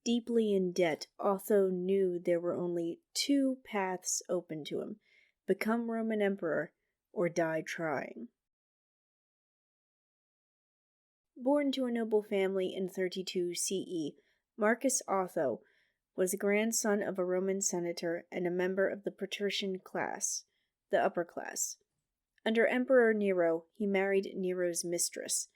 Deeply in debt, Otho knew there were only two paths open to him: become Roman Emperor or die trying. Born to a noble family in 32 CE, Marcus Otho was a grandson of a Roman senator and a member of the patrician class, the upper class. Under Emperor Nero, he married Nero's mistress,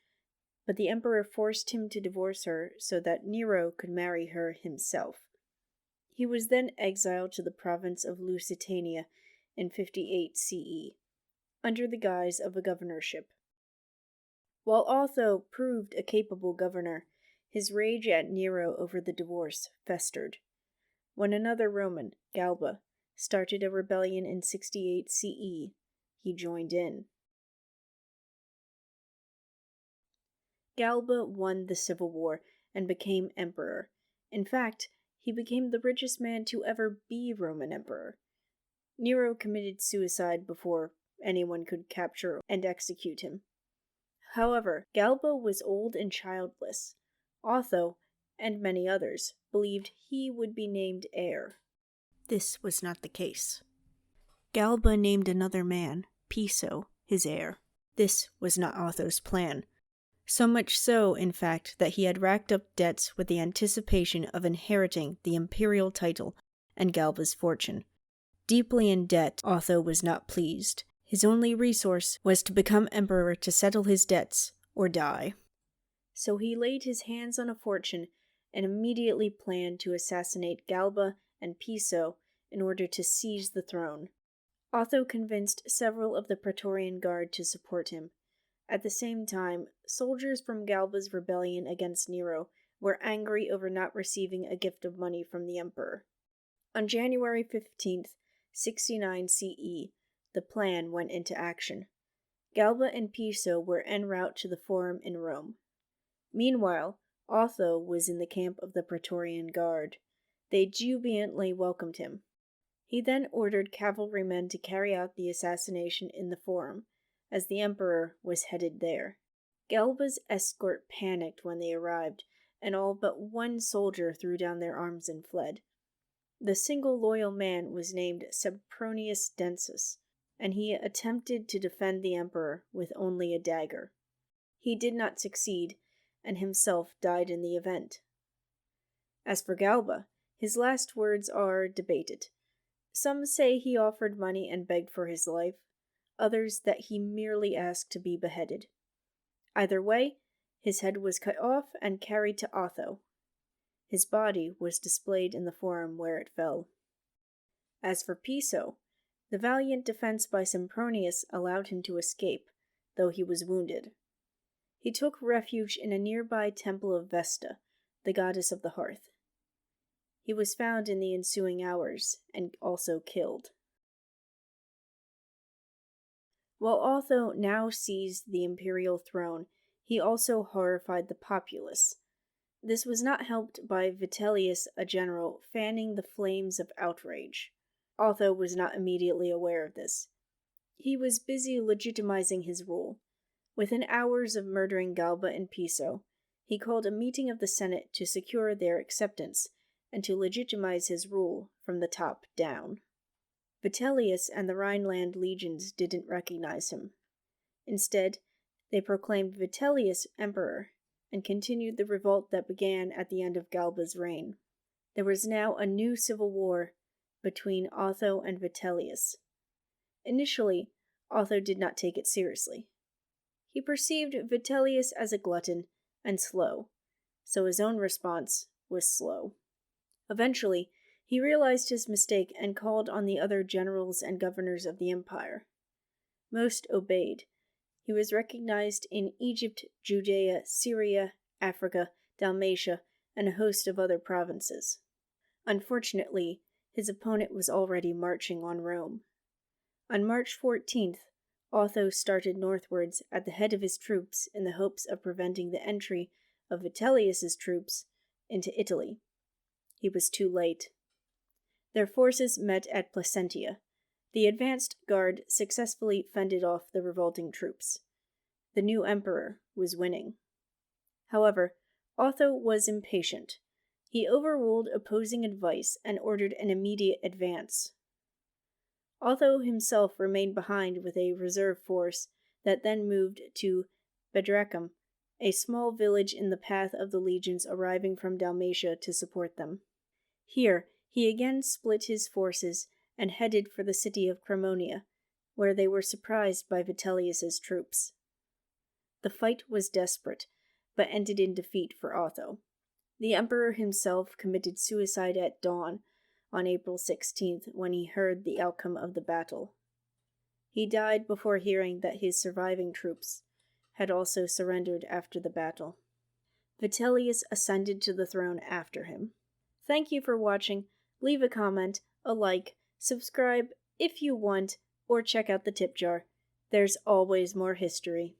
but the emperor forced him to divorce her so that Nero could marry her himself. He was then exiled to the province of Lusitania in 58 CE, under the guise of a governorship. While Otho proved a capable governor, his rage at Nero over the divorce festered. When another Roman, Galba, started a rebellion in 68 CE, he joined in. Galba won the civil war and became emperor. In fact, he became the richest man to ever be Roman emperor. Nero committed suicide before anyone could capture and execute him. However, Galba was old and childless. Otho, and many others, believed he would be named heir. This was not the case. Galba named another man, Piso, his heir. This was not Otho's plan. So much so, in fact, that he had racked up debts with the anticipation of inheriting the imperial title and Galba's fortune. Deeply in debt, Otho was not pleased. His only resource was to become emperor to settle his debts or die. So he laid his hands on a fortune and immediately planned to assassinate Galba and Piso in order to seize the throne. Otho convinced several of the Praetorian Guard to support him. At the same time, soldiers from Galba's rebellion against Nero were angry over not receiving a gift of money from the emperor. On January 15th, 69 CE, the plan went into action. Galba and Piso were en route to the Forum in Rome. Meanwhile, Otho was in the camp of the Praetorian Guard. They jubilantly welcomed him. He then ordered cavalrymen to carry out the assassination in the Forum, as the emperor was headed there. Galba's escort panicked when they arrived, and all but one soldier threw down their arms and fled. The single loyal man was named Sempronius Densus, and he attempted to defend the emperor with only a dagger. He did not succeed, and himself died in the event. As for Galba, his last words are debated. Some say he offered money and begged for his life, others that he merely asked to be beheaded. Either way, his head was cut off and carried to Otho. His body was displayed in the Forum where it fell. As for Piso, the valiant defense by Sempronius allowed him to escape, though he was wounded. He took refuge in a nearby temple of Vesta, the goddess of the hearth. He was found in the ensuing hours, and also killed. While Otho now seized the imperial throne, he also horrified the populace. This was not helped by Vitellius, a general, fanning the flames of outrage. Otho was not immediately aware of this. He was busy legitimizing his rule. Within hours of murdering Galba and Piso, he called a meeting of the Senate to secure their acceptance and to legitimize his rule from the top down. Vitellius and the Rhineland legions didn't recognize him. Instead, they proclaimed Vitellius emperor and continued the revolt that began at the end of Galba's reign. There was now a new civil war between Otho and Vitellius. Initially, Otho did not take it seriously. He perceived Vitellius as a glutton and slow, so his own response was slow. Eventually, he realized his mistake and called on the other generals and governors of the empire. Most obeyed. He was recognized in Egypt, Judea, Syria, Africa, Dalmatia, and a host of other provinces. Unfortunately, his opponent was already marching on Rome. On March 14th, Otho started northwards at the head of his troops in the hopes of preventing the entry of Vitellius's troops into Italy. He was too late. Their forces met at Placentia. The advanced guard successfully fended off the revolting troops. The new emperor was winning. However, Otho was impatient. He overruled opposing advice and ordered an immediate advance. Otho himself remained behind with a reserve force that then moved to Bedrecum, a small village in the path of the legions arriving from Dalmatia to support them. Here, he again split his forces and headed for the city of Cremonia, where they were surprised by Vitellius's troops. The fight was desperate, but ended in defeat for Otho. The emperor himself committed suicide at dawn on April 16th when he heard the outcome of the battle. He died before hearing that his surviving troops had also surrendered after the battle. Vitellius ascended to the throne after him. Thank you for watching. Leave a comment, a like, subscribe if you want, or check out the tip jar. There's always more history.